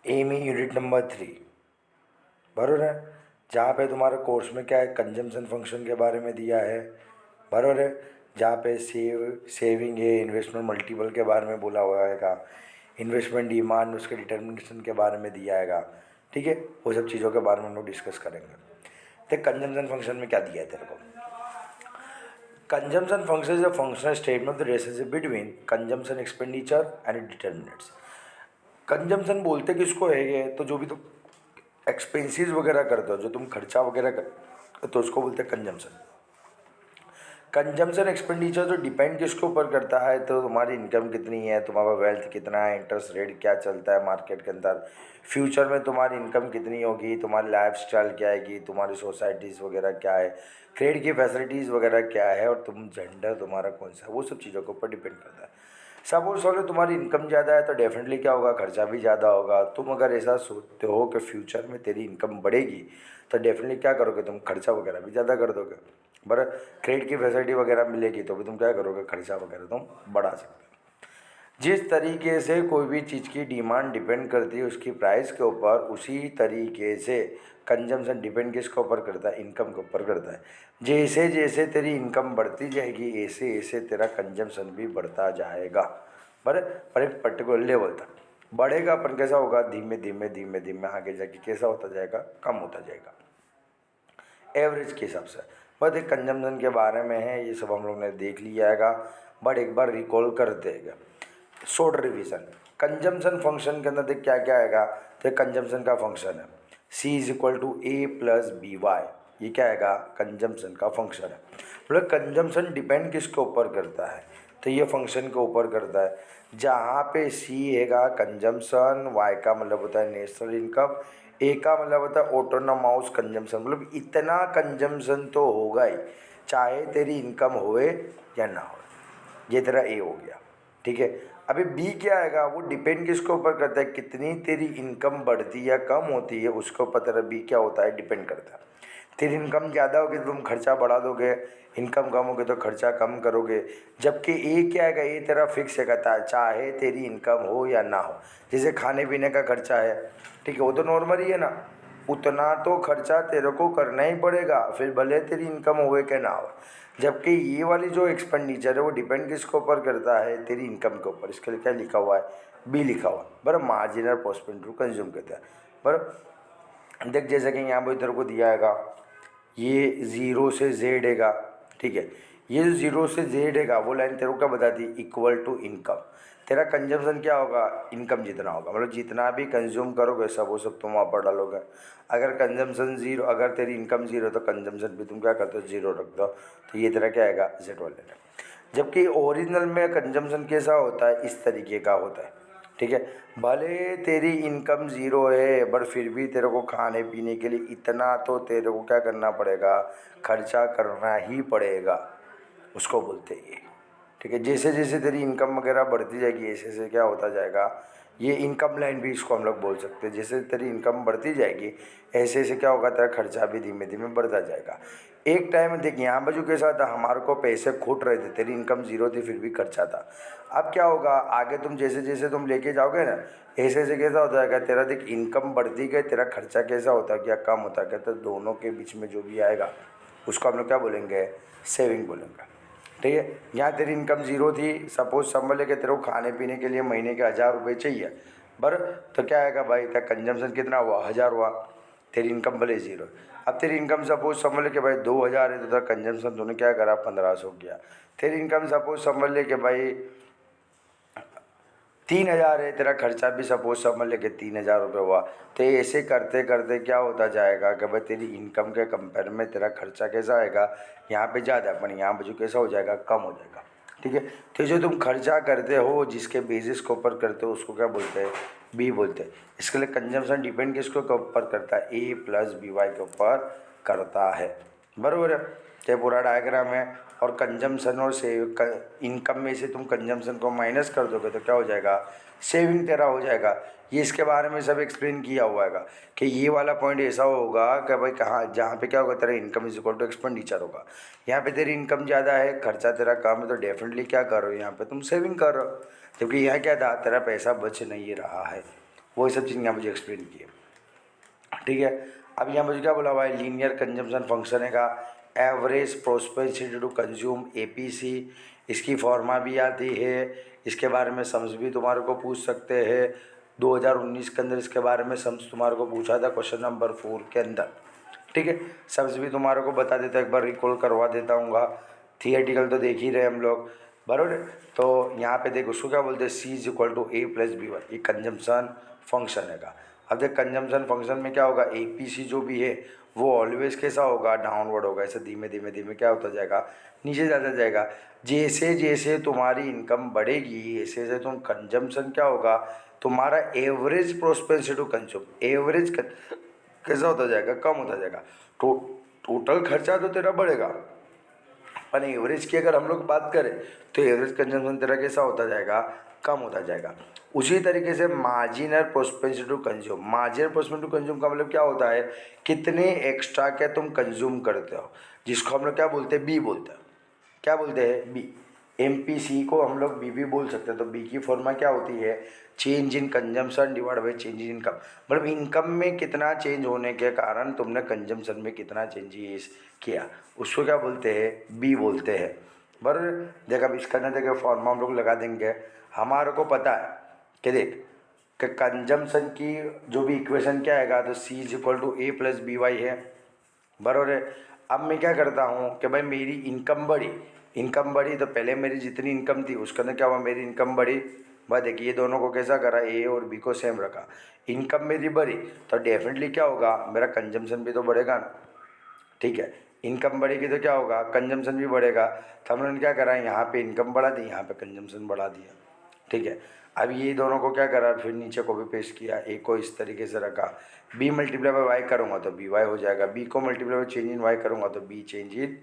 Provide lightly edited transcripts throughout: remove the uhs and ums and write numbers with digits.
M unit number 3 बरोबर है। जहाँ पे तुम्हारे कोर्स में क्या है, कंजम्पशन फंक्शन के बारे में दिया है, बरोबर है। जहाँ पे सेविंग है, इन्वेस्टमेंट मल्टीपल के बारे में बोला हुआ है, इन्वेस्टमेंट डिमांड उसके डिटर्मिनेशन के बारे में दिया है। ठीक है, वो सब चीज़ों के बारे में हम लोग डिस्कस करेंगे। देख कंजम्पशन फंक्शन में क्या दिया है तेरे को। Consumption function is a functional statement of the relationship between consumption expenditure and determinants. Consumption बोलते किसको है, ये तो जो भी तुम एक्सपेंसेस वगैरह करते हो, जो तुम खर्चा वगैरह कर, तो उसको बोलते हैं कंजम्पशन। कंजम्पशन एक्सपेंडिचर जो डिपेंड किसके ऊपर करता है, तो तुम्हारी इनकम कितनी है, तुम्हारा वेल्थ कितना है, इंटरेस्ट रेट क्या चलता है मार्केट के अंदर, फ्यूचर में तुम्हारी इनकम कितनी होगी, तुम्हारी लाइफस्टाइल क्या आएगी, तुम्हारी सोसाइटीज़ वगैरह क्या है, क्रेडिट की फैसिलिटीज़ वगैरह क्या है, और तुम जेंडर तुम्हारा कौन सा है, वो सब चीज़ों के ऊपर डिपेंड करता है। सपोज करो तुम्हारी इनकम ज़्यादा है तो डेफिनेटली क्या होगा, खर्चा भी ज़्यादा होगा। तुम अगर ऐसा सोचते हो कि फ्यूचर में तेरी इनकम बढ़ेगी तो डेफिनेटली क्या करोगे, तुम खर्चा वगैरह भी ज़्यादा कर दोगे। पर क्रेडिट की फैसिलिटी वगैरह मिलेगी तो भी तुम क्या करोगे, खर्चा वगैरह तुम बढ़ा सकते हो। जिस तरीके से कोई भी चीज़ की डिमांड डिपेंड करती है उसकी प्राइस के ऊपर, उसी तरीके से कंजम्पशन डिपेंड किसके ऊपर करता है, इनकम के ऊपर करता है। जैसे जैसे तेरी इनकम बढ़ती जाएगी ऐसे ऐसे तेरा कंजम्पशन भी बढ़ता जाएगा, पर एक पर्टिकुलर लेवल तक बढ़ेगा। पर कैसा होगा, धीमे धीमे धीमे धीमे आगे जाके कैसा होता जाएगा, कम होता जाएगा एवरेज के हिसाब से। बट एक कंजम्पशन के बारे में है, ये सब हम लोग ने देख लिया है। बट एक बार रिकॉल करते हैं, शॉर्ट रिवीजन। कंजम्पशन फंक्शन के अंदर देख क्या क्या आएगा, तो कंजम्पशन का फंक्शन है C is equal to A plus B Y. ये क्या आएगा, कंजम्पशन का फंक्शन है। मतलब कंजम्पशन डिपेंड किसके ऊपर करता है, तो ये फंक्शन के ऊपर करता है। जहाँ पे C हैगा कंजम्पशन, Y का मतलब होता है नेशनल इनकम, ए का मतलब होता है ऑटोनोमस कंजम्पशन। मतलब इतना कंजम्पशन तो होगा ही, चाहे तेरी इनकम होए या ना हो। ये तेरा ए हो गया, ठीक है। अभी बी क्या आएगा, वो डिपेंड किसके ऊपर करता है, कितनी तेरी इनकम बढ़ती या कम होती है उसके ऊपर तेरा बी क्या होता है, डिपेंड करता है। तेरी इनकम ज़्यादा होगी तो तुम खर्चा बढ़ा दोगे, इनकम कम होगी तो खर्चा कम करोगे। जबकि ए क्या आएगा, ये तेरा फिक्स है, कहता है चाहे तेरी इनकम हो या ना हो। जैसे खाने पीने का खर्चा है, ठीक है, वो तो नॉर्मल ही है ना, उतना तो खर्चा तेरे को करना ही पड़ेगा, फिर भले तेरी इनकम होए कि ना हो। जबकि ये वाली जो एक्सपेंडिचर है वो डिपेंड किसके ऊपर करता है, तेरी इनकम के ऊपर। इसके लिए क्या लिखा हुआ है, बी लिखा हुआ है, बराबर। मार्जिनल कॉस्ट टू कंज्यूम कहते हैं, बराबर। देख जैसे कि यहाँ पर तेरे को दिया हैगा, ये ज़ीरो से जेड हैगा, ठीक है। ये जो ज़ीरो से जेड हैगा वो लाइन तेरे को क्या बताती है, इक्वल टू इनकम। तेरा कंजम्पशन क्या होगा, इनकम जितना होगा, मतलब जितना भी कंज्यूम करोगे सब वो सब तुम वहाँ पर डालोगे। अगर कंजम्पशन ज़ीरो, अगर तेरी इनकम ज़ीरो तो कंजम्पशन भी तुम क्या करते हो, ज़ीरो रख दो। तो ये तेरा क्या आएगा, जेड वाले। जबकि ओरिजिनल में कंजम्पशन कैसा होता है, इस तरीके का होता है, ठीक है। भले तेरी इनकम ज़ीरो है पर फिर भी तेरे को खाने पीने के लिए इतना तो तेरे को क्या करना पड़ेगा, खर्चा करना ही पड़ेगा, उसको बोलते हैं ये, ठीक है। जैसे जैसे तेरी इनकम वगैरह बढ़ती जाएगी ऐसे ऐसे क्या होता जाएगा, ये इनकम लाइन भी इसको हम लोग बोल सकते हैं। जैसे तेरी इनकम बढ़ती जाएगी ऐसे ऐसे क्या होगा, तेरा खर्चा भी धीमे धीमे बढ़ता जाएगा। एक टाइम में देख यहाँ पर जो कैसा था, हमारे को पैसे खूट रहे थे, तेरी इनकम ज़ीरो थी फिर भी खर्चा था। अब क्या होगा, आगे तुम जैसे जैसे तुम लेके जाओगे ना, ऐसे ऐसे कैसा होता है, तेरा देख इनकम बढ़ती गई, तेरा खर्चा कैसा होता है, क्या कम होता है, तो दोनों के बीच में जो भी आएगा उसको हम लोग क्या बोलेंगे, सेविंग बोलेंगे, ठीक है। यहाँ तेरी इनकम ज़ीरो थी, सपोज समझ ले कि तेरे को खाने पीने के लिए महीने के 1000 रुपये चाहिए, बर तो क्या आएगा भाई, तेरा कंजम्पशन कितना हुआ, 1000 हुआ, तेरी इनकम भले ज़ीरो। अब तेरी इनकम सपोज समझ ले कि भाई 2000 है, तो तेरा कंजम्पशन तूने क्या करा, 1500 किया। तेरी इनकम सपोज समझ ले कि भाई 3000 है, तेरा खर्चा भी सपोज समझ ले कि 3000 रुपये हुआ। तो ऐसे करते करते क्या होता जाएगा कि भाई तेरी इनकम के कंपेयर में तेरा खर्चा कैसा आएगा, यहाँ पे ज़्यादा, पर यहाँ पे जो कैसा हो जाएगा, कम हो जाएगा, ठीक है। तो जो तुम खर्चा करते हो जिसके बेसिस के ऊपर करते हो उसको क्या बोलते हैं, बी बोलते हैं। इसके लिए कंजम्पशन डिपेंड किसके ऊपर करता है, ए प्लस बी वाई के ऊपर करता है, बराबर है। ये पूरा डायग्राम है। और कंजम्पशन और सेव, इनकम में से तुम कंजम्पशन को माइनस कर दोगे तो क्या हो जाएगा, सेविंग तेरा हो जाएगा। ये इसके बारे में सब एक्सप्लेन किया हुआ है कि ये वाला पॉइंट ऐसा होगा कि भाई कहाँ, जहाँ पे क्या होगा, तेरा income is equal to expenditure होगा। यहाँ पे तेरी इनकम ज़्यादा है, खर्चा तेरा कम है, तो डेफिनेटली क्या कर रहे हो, यहाँ पे तुम सेविंग कर रहे हो। जबकि यहाँ क्या था, तेरा पैसा बच नहीं रहा है, वही सब चीज़ यहाँ मुझे एक्सप्लेन की है। ठीक है, अब यहाँ मुझे क्या बोला हुआ है, लीनियर कंजम्पशन फंक्शन है का average prosperity to consume APC, इसकी फॉर्मा भी आती है, इसके बारे में सम्स भी तुम्हारे को पूछ सकते हैं। 2019 के अंदर इसके बारे में सम्स तुम्हारे को पूछा था क्वेश्चन नंबर 4 के अंदर। ठीक है, सम्स भी तुम्हारे को बता देता, एक बार रिकॉल करवा देता हूँ। थिएटिकल तो देख ही रहे हम लोग, बराबर। तो यहाँ पे देख उसको क्या बोलते हैं, C is equal to A plus B Y, ये कंजम्पशन फंक्शन है का। अब देख कंजम्पशन फंक्शन में क्या होगा, ए पी सी जो भी है वो ऑलवेज कैसा होगा, डाउनवर्ड होगा, ऐसे धीमे धीमे धीमे क्या होता जाएगा, नीचे जाता जाएगा। जैसे जैसे तुम्हारी इनकम बढ़ेगी ऐसे ऐसे तुम कंजम्पशन क्या होगा, तुम्हारा average prosperity to consume, average कैसा होता जाएगा, कम होता जाएगा। टोटल खर्चा तो तेरा बढ़ेगा, पर एवरेज की अगर हम लोग बात करें तो एवरेज कंजम्पशन तेरा कैसा होता जाएगा, कम होता जाएगा। उसी तरीके से marginal prosperity to consume, marginal prosperity to consume का मतलब क्या होता है, कितने एक्स्ट्रा के तुम कंज्यूम करते हो, जिसको हम लोग क्या बोलते हैं, बी बोलते हैं। क्या बोलते हैं, बी। एमपीसी को हम लोग बी भी बोल सकते हैं। तो बी की फॉर्मा क्या होती है, change in consumption divide by change in income, मतलब इनकम में कितना चेंज होने के कारण तुमने कंजम्पशन में कितना चेंजेस किया, उसको क्या बोलते हैं, बी बोलते हैं। बराबर। देख अब इसका ना देखो फॉर्मा हम लोग लगा देंगे। हमारे को पता है कि देख कि कंजम्पशन की जो भी इक्वेशन क्या आएगा, तो C is equal to A plus B Y है, बराबर है। अब मैं क्या करता हूँ कि भाई मेरी इनकम बढ़ी तो पहले मेरी जितनी इनकम थी उसके अंदर क्या हुआ, मेरी इनकम बढ़ी। भाई देखिए ये दोनों को कैसा करा, ए और बी को सेम रखा। इनकम मेरी बढ़ी तो डेफिनेटली क्या होगा, मेरा कंजम्पशन भी तो बढ़ेगा ना। ठीक है, इनकम बढ़ेगी तो क्या होगा, कंजम्पशन भी बढ़ेगा। तो हम लोगों ने क्या करा, यहाँ पे इनकम बढ़ा दी, यहाँ पे कंजम्पशन बढ़ा दिया। ठीक है, अब ये दोनों को क्या करा, फिर नीचे को भी पेश किया, ए को इस तरीके से रखा। बी मल्टीप्लाई बाई वाई करूँगा तो बी वाई हो जाएगा, बी को multiply by change in Y करूँगा तो बी चेंज इन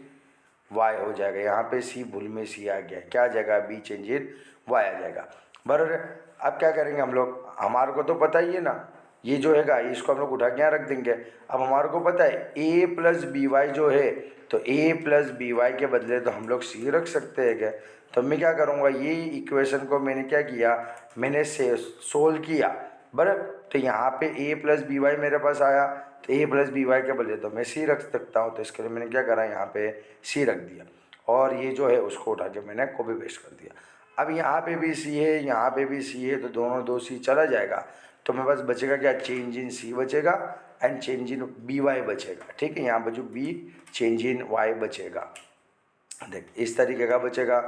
वाई हो जाएगा। यहाँ पे सी भूल में सी आ गया, क्या आ जाएगा, बी चेंज इन वाई आ जाएगा, बराबर है। अब क्या करेंगे हम लोग, हमारे को तो पता ही है ना, ये जो हैगा इसको हम लोग उठा के यहाँ रख देंगे। अब हमारे को पता है ए प्लस बी वाई जो है, तो ए प्लस बी वाई के बदले तो हम लोग सी रख सकते हैं क्या। तो मैं क्या करूँगा, ये इक्वेशन को मैंने क्या किया, मैंने से सोल्व किया, बराबर। तो यहाँ पे ए प्लस बी वाई मेरे पास आया, तो ए प्लस बी वाई के बदले तो मैं सी रख सकता हूँ। तो इसके लिए मैंने क्या करा, यहाँ पे सी रख दिया, और ये जो है उसको उठा के मैंने कॉपी पेस्ट कर दिया। अब यहाँ पे भी सी है, यहाँ पे भी सी है, तो दोनों दो सी चला जाएगा। तो मेरे पास बचेगा क्या, चेंज इन सी बचेगा and change in B Y बचेगा। ठीक है, यहाँ बचू बी, चेंज इन वाई बचेगा। देख इस तरीके का बचेगा।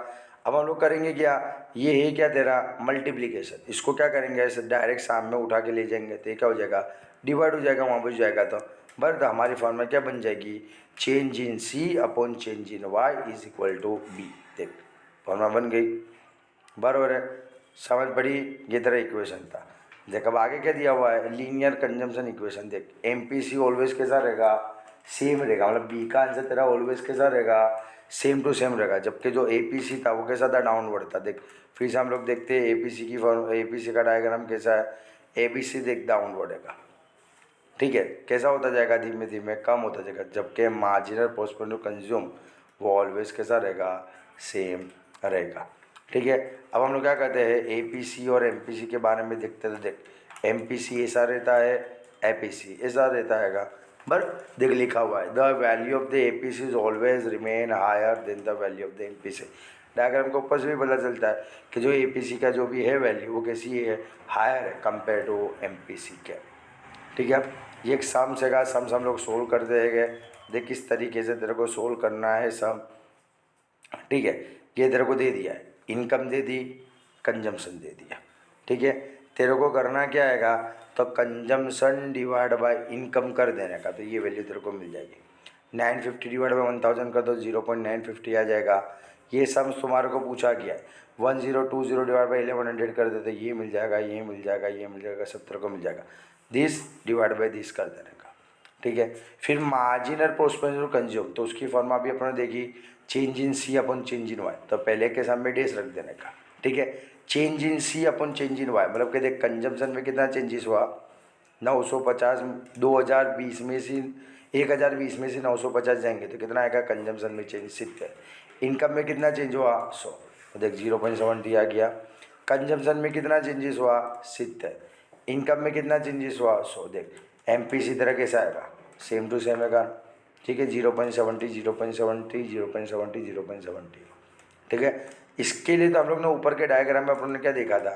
अब हम लोग करेंगे क्या, ये है क्या तेरा मल्टीप्लिकेशन, इसको क्या करेंगे, ऐसे डायरेक्ट सामने उठा के ले जाएंगे तो ये क्या हो जाएगा, डिवाइड हो जाएगा, वहाँ बच जाएगा। तो बस हमारी फॉर्मूला क्या बन जाएगी, change in C upon change in Y is equal to B. देख फॉर्मूला बन गई, बराबर है, समझ पड़ी। ये तेरा इक्वेशन था। देख अब आगे क्या दिया हुआ है, लीनियर कंजम्पशन इक्वेशन। देख एमपीसी ऑलवेज कैसा रहेगा, सेम रहेगा, मतलब बी का आंसर तेरा ऑलवेज कैसा रहेगा, सेम टू सेम रहेगा। जबकि जो एपीसी था वो कैसा था, डाउनवर्ड था। देख फिर से हम लोग देखते हैं एपीसी की फॉर्म, एपीसी का डायग्राम कैसा है, एबीसी देख डाउनवर्ड है। ठीक है, कैसा होता जाएगा, धीमे धीमे कम होता जाएगा। जबकि मार्जिनल प्रोस्पेरिटी टू कंज्यूम वो ऑलवेज कैसा रहेगा, सेम रहेगा। ठीक है, अब हम लोग क्या कहते हैं, एपीसी और एमपीसी के बारे में देखते हैं। तो देख एमपीसी ऐसा रहता है, एपीसी ऐसा रहता है। बट देख लिखा हुआ है, the value of the APC is always remain higher than the value of the MPC. Diagram के ऊपर से भी पता चलता है कि जो एपीसी का जो भी है वैल्यू वो कैसी है, हायर है कंपेयर टू एमपीसी के। ठीक है, ये एक सम्स है, सम्स हम लोग सोल्व कर देंगे। देख किस तरीके से तेरे को सोल्व करना है सम। ठीक है, ये तेरे को दे दिया है, इनकम दे दी, कंजम्पशन दे दिया। ठीक है, तेरे को करना क्या आएगा, तो कंजम्पशन डिवाइड बाय इनकम कर देने का, तो ये वैल्यू तेरे को मिल जाएगी। 950 डिवाइड बाई 1000 कर दो, 0.950 आ जाएगा। ये सम्स तुम्हारे को पूछा गया है। 1020 डिवाइड बाई 1100 कर देते, ये मिल जाएगा, ये मिल जाएगा, ये मिल जाएगा, सब तेरे को मिल जाएगा। दिस डिवाइड बाई दिस कर देने का। ठीक है, फिर मार्जिनल प्रोस्पेरिटी टू कंज्यूम, तो उसकी फॉर्मा भी अपने देखी, change in C upon change in Y, तो पहले के सामने डेस रख देने का। ठीक है, change in C upon change in Y, मतलब कि देख कंजम्पशन में कितना चेंजेस हुआ, 950, 2020 में से 1020 में से 950 जाएंगे तो कितना आएगा, कंजम्पशन में चेंज 70। इनकम में कितना चेंज हुआ, 100, तो देख 0.70 आ गया। कंजम्पशन में कितना चेंजेस हुआ, 70। इनकम में कितना चेंजेस हुआ, सो देख एमपीसी तरह कैसा आएगा, सेम टू सेम है, ठीक है, 0.70 0.70 0.70 0.70, ठीक है। इसके लिए तो हम लोग ने ऊपर के डायग्राम में अपन ने क्या देखा था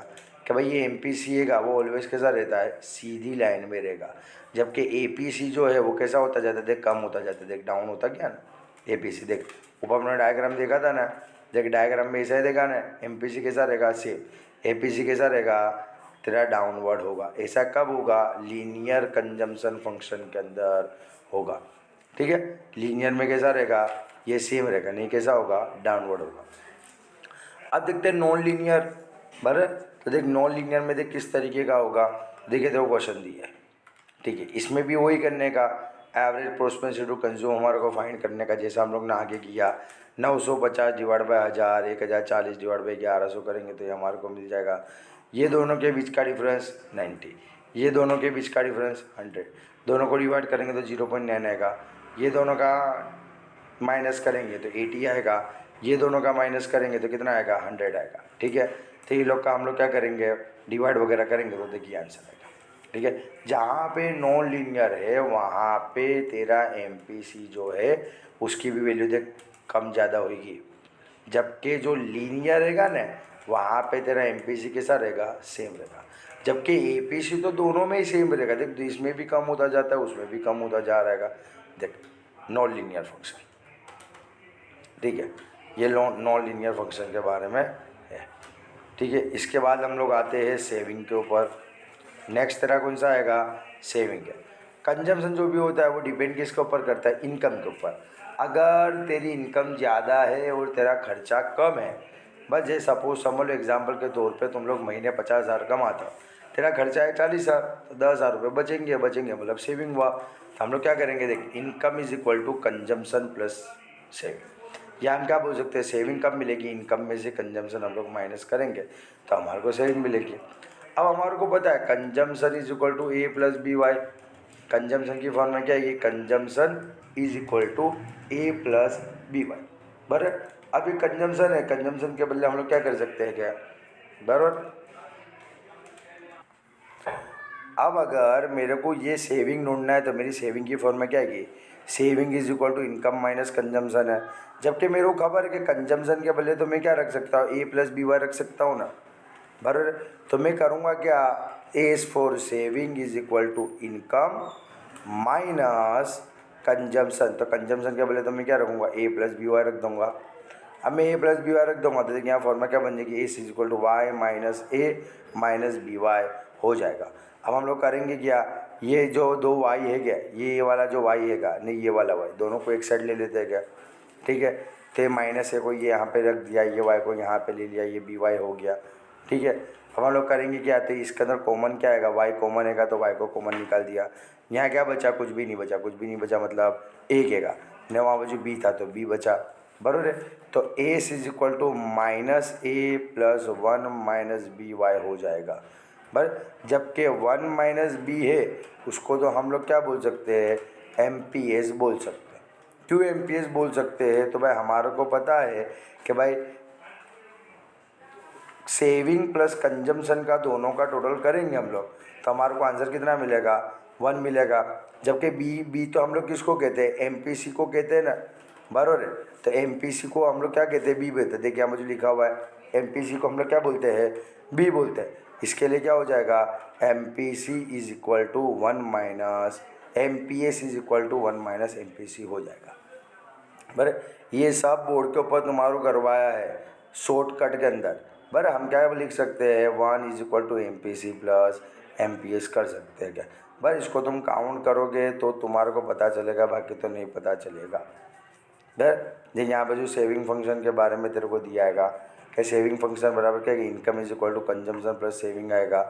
कि भाई ये एमपीसी है वो ऑलवेज कैसा रहता है, सीधी लाइन में रहेगा, जबकि एपीसी जो है वो कैसा होता जाता है, देख कम होता जाता है, देख डाउन होता क्या ना एपीसी, देख ऊपर हमने डायग्राम देखा था ना, देख डायग्राम में ऐसा ही देखा ना, एमपीसी कैसा रहेगा सेम, एपीसी कैसा रहेगा तेरा डाउनवर्ड होगा। ऐसा कब होगा, लीनियर कंजम्पशन फंक्शन के अंदर होगा, ठीक है। लीनियर में कैसा रहेगा, ये सेम रहेगा, नहीं कैसा होगा, डाउनवर्ड होगा। अब देखते हैं नॉन लीनियर, बराबर, तो देख नॉन लीनियर में देख किस तरीके का होगा, देखिए देखो क्वेश्चन दिया है, ठीक है। इसमें भी वही करने का, एवरेज प्रोस्पेरिटी टू कंज्यूम हमारे को फाइंड करने का, जैसा हम लोग ने आगे किया 950 डिवाइड बाय 1000, 1040 डिवाइड बाई 1100 करेंगे तो ये हमारे को मिल जाएगा, ये दोनों के बीच का डिफरेंस 90, ये दोनों के बीच का डिफरेंस 100, दोनों को डिवाइड करेंगे तो 0.9 आएगा, ये दोनों का माइनस करेंगे तो 80 आएगा, ये दोनों का माइनस करेंगे तो कितना आएगा, 100 आएगा, ठीक है। तो ये लोग का हम लोग क्या करेंगे, डिवाइड वगैरह करेंगे तो देखिए आंसर आएगा, ठीक है। जहाँ पे नॉन लीनियर है वहाँ पे तेरा एमपीसी जो है उसकी भी वैल्यू देख कम ज़्यादा होगी, जबकि जो लीनियर रहेगा ना वहाँ पे तेरा एमपीसी कैसा रहेगा, सेम रहेगा, जबकि एपीसी तो दोनों में ही सेम रहेगा, देख इसमें भी कम होता जाता है उसमें भी कम होता जा रहेगा, देख नॉन लीनियर फंक्शन, ठीक है। ये नॉन लीनियर फंक्शन के बारे में है, ठीक है। इसके बाद हम लोग आते हैं सेविंग के ऊपर। नेक्स्ट तेरा कौन सा आएगा, सेविंग है। कंजम्पशन जो भी होता है वो डिपेंड किसके ऊपर करता है, इनकम के ऊपर। अगर तेरी इनकम ज़्यादा है और तेरा खर्चा कम है, बस जैसे सपोज समझ लो एग्जाम्पल के तौर पे तुम लोग महीने 50,000 कमाते हो, तेरा खर्चा है 40,000, तो 10,000 रुपये बचेंगे मतलब सेविंग हुआ। तो हम लोग क्या करेंगे, देख income is equal to consumption plus saving, या हम क्या बोल सकते हैं, सेविंग कब मिलेगी, इनकम में से कंजम्पशन हम लोग माइनस करेंगे तो हमारे को सेविंग मिलेगी। अब हमारे को पता है consumption is equal to A plus B Y, consumption की फॉर्म में क्या है, consumption is equal to A plus B Y, बराबर। अब ये कंजम्पशन है, कंजम्पशन के बदले हम लोग क्या कर सकते हैं, क्या बराबर। अब अगर मेरे को ये सेविंग ढूंढना है तो मेरी सेविंग की फॉर्म में क्या है, saving is equal to income minus consumption है, जबकि मेरे को खबर है कि कंजम्पशन के बदले तो मैं क्या रख सकता हूँ, ए प्लस बी वाई रख सकता हूँ ना, बराबर। तो मैं करूँगा क्या, as for saving is equal to income minus consumption, तो कंजम्पशन के बदले तो मैं क्या रखूँगा, ए प्लस बी वाई रख दूँगा। अब मैं ए प्लस बी वाई रख दूँगा तो देखिए यहाँ फॉर्मूला क्या बन जाएगी, A is equal to Y minus A minus B Y हो जाएगा। अब हम लोग करेंगे क्या, ये जो दो वाई है क्या, ये वाला जो वाई है क्या, नहीं ये वाला वाई, दोनों को एक साइड ले लेते हैं क्या, ठीक है। तो माइनस है को ये यहाँ पे रख दिया, ये वाई को यहाँ पे ले लिया, ये बी वाई हो गया, ठीक है। अब हम लोग करेंगे क्या, तो इसके अंदर कॉमन क्या आएगा, वाई कॉमन है तो वाई को कॉमन निकाल दिया, यहाँ क्या बचा, कुछ भी नहीं बचा, कुछ भी नहीं बचा मतलब एक हैगा, न वहाँ बाजू बी था तो बी बचा, बराबर है। तो A is equal to minus A plus 1 minus B Y हो जाएगा, बस। जबकि 1 माइनस बी है उसको तो हम लोग क्या बोल सकते हैं, एम पी एस बोल सकते हैं। क्यों एम पी एस बोल सकते हैं, तो भाई हमारे को पता है कि भाई सेविंग प्लस कंजम्पशन का दोनों का टोटल करेंगे हम लोग तो हमारे को आंसर कितना मिलेगा, 1 मिलेगा। जबकि बी तो हम लोग किसको कहते हैं, एमपीसी को कहते हैं ना, बराबर है। तो एमपीसी को हम लोग क्या कहते हैं, बी बोलते हैं, देखिए यहाँ मुझे लिखा हुआ है एमपीसी को हम लोग क्या बोलते हैं, बी बोलते हैं। इसके लिए क्या हो जाएगा, MPC is equal to 1 minus MPS is equal to 1 minus MPC हो जाएगा, बराबर। ये सब बोर्ड के ऊपर तुम्हारा करवाया है शॉर्टकट के अंदर, बराबर। हम क्या लिख सकते हैं, 1 is equal to M P C plus M P S कर सकते हैं क्या, बस। इसको तुम काउंट करोगे तो तुम्हारे को पता चलेगा, बाकी तो नहीं पता चलेगा। डर यहाँ पर जो सेविंग फंक्शन के बारे में तेरे को दिया आएगा कि सेविंग फंक्शन बराबर क्या है, income is equal to consumption plus saving आएगा,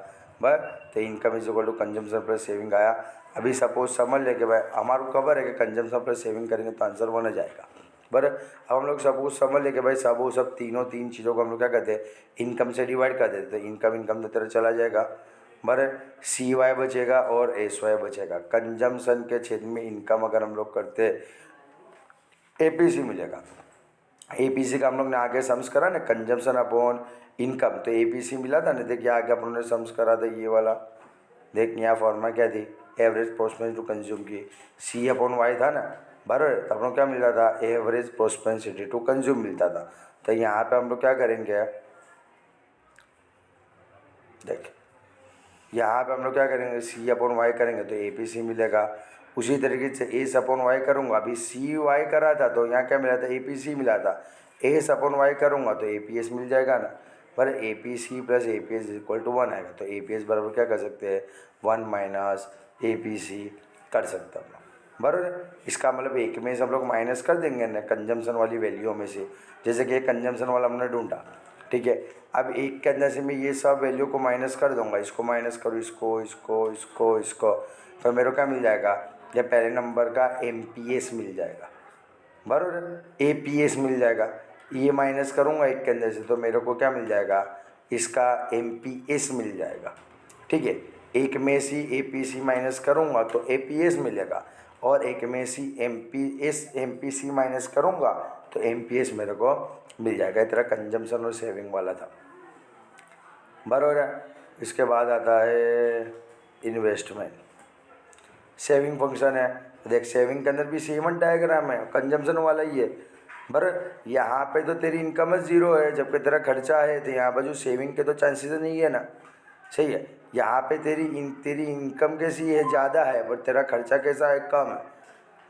बस। तो income is equal to consumption plus saving आया। अभी सपोज समझ ले कि भाई हमारे को खबर है कि कंजम्पशन प्लस सेविंग करेंगे तो आंसर बन जाएगा, बराबर। अब हम लोग सपोज समझ ले कि भाई सब तीन चीज़ों को हम लोग क्या कहते हैं, इनकम से डिवाइड कर देते हैं, इनकम तो तेरा चला जाएगा, बराबर। सी वाई बचेगा और एस वाई बचेगा। कंजम्पशन के क्षेत्र में इनकम अगर हम लोग करते एपीसी मिलेगा, एपीसी का हम लोग ने आगे सम्स करा ना, कंजम्पशन अपॉन इनकम, तो एपीसी मिला था ना, देखिए आगे अपन ने सम्स करा था ये वाला, देख यहाँ फॉर्मा क्या थी, एवरेज प्रोस्पेरिटी टू कंज्यूम की, सी अपॉन वाई था ना, बराबर। तब हम लोग क्या मिलता था, एवरेज प्रोस्पेरिटी टू कंज्यूम मिलता था। तो यहाँ पे हम लोग क्या करेंगे, देख यहाँ पे हम लोग क्या करेंगे, सी अपॉन वाई करेंगे तो ए पी सी मिलेगा। उसी तरीके से एस अपॉन वाई करूँगा, अभी सी वाई करा था तो यहाँ क्या मिला था, ए पी सी मिला था। एस अपॉन वाई करूँगा तो ए पी एस मिल जाएगा ना, पर A P C plus A P S equal to 1 आएगा। तो ए पी एस बराबर क्या कर सकते हैं, 1 माइनस ए पी सी कर सकते हैं हम लोग, बराबर। इसका मतलब एक में से हम लोग माइनस कर देंगे ना कंजम्पशन वाली वैल्यू में से, जैसे कि कंजम्पशन वाला हमने ढूंढा, ठीक है। अब एक के अंदर से मैं ये सब वैल्यू को माइनस कर दूंगा, इसको माइनस करूँ, इसको, तो मेरे को क्या मिल जाएगा, ये पहले नंबर का एम पी एस मिल जाएगा, बराबर। ए पी एस मिल जाएगा। ये माइनस करूँगा एक के अंदर से तो मेरे को क्या मिल जाएगा, इसका एम पी एस मिल जाएगा, ठीक है। एक में से ए पी सी माइनस करूँगा तो ए पी एस मिलेगा, और एक में से एम पी सी माइनस करूँगा तो एम पी एस मेरे को मिल जाएगा। ये तेरा कंजम्पशन और सेविंग वाला था, बराबर है। इसके बाद आता है इन्वेस्टमेंट, सेविंग फंक्शन है। देख सेविंग के अंदर भी सेम डायग्राम है, कंजम्पशन वाला ही है, बराबर। यहाँ पे तो तेरी इनकम ज़ीरो है जबकि तेरा खर्चा है, तो यहाँ पर जो सेविंग के तो चांसेस नहीं है ना, सही है। यहाँ पे तेरी इनकम कैसी है, ज़्यादा है, बट तेरा खर्चा कैसा है, कम है,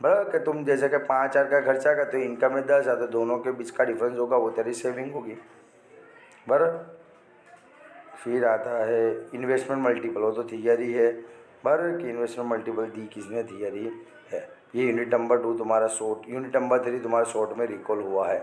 बराबर। कि तुम जैसे कि 5,000 का खर्चा का तो इनकम है 10,000, तो दोनों के बीच का डिफरेंस होगा वो तेरी सेविंग होगी, बराबर। फिर आता है इन्वेस्टमेंट मल्टीपल, वो तो थियरी है, बराबर कि इन्वेस्टमेंट मल्टीपल दी किसने, थियरी है। ये यूनिट नंबर 2 तुम्हारा शॉर्ट, यूनिट नंबर 3 तुम्हारा शॉर्ट में रिकॉल हुआ है।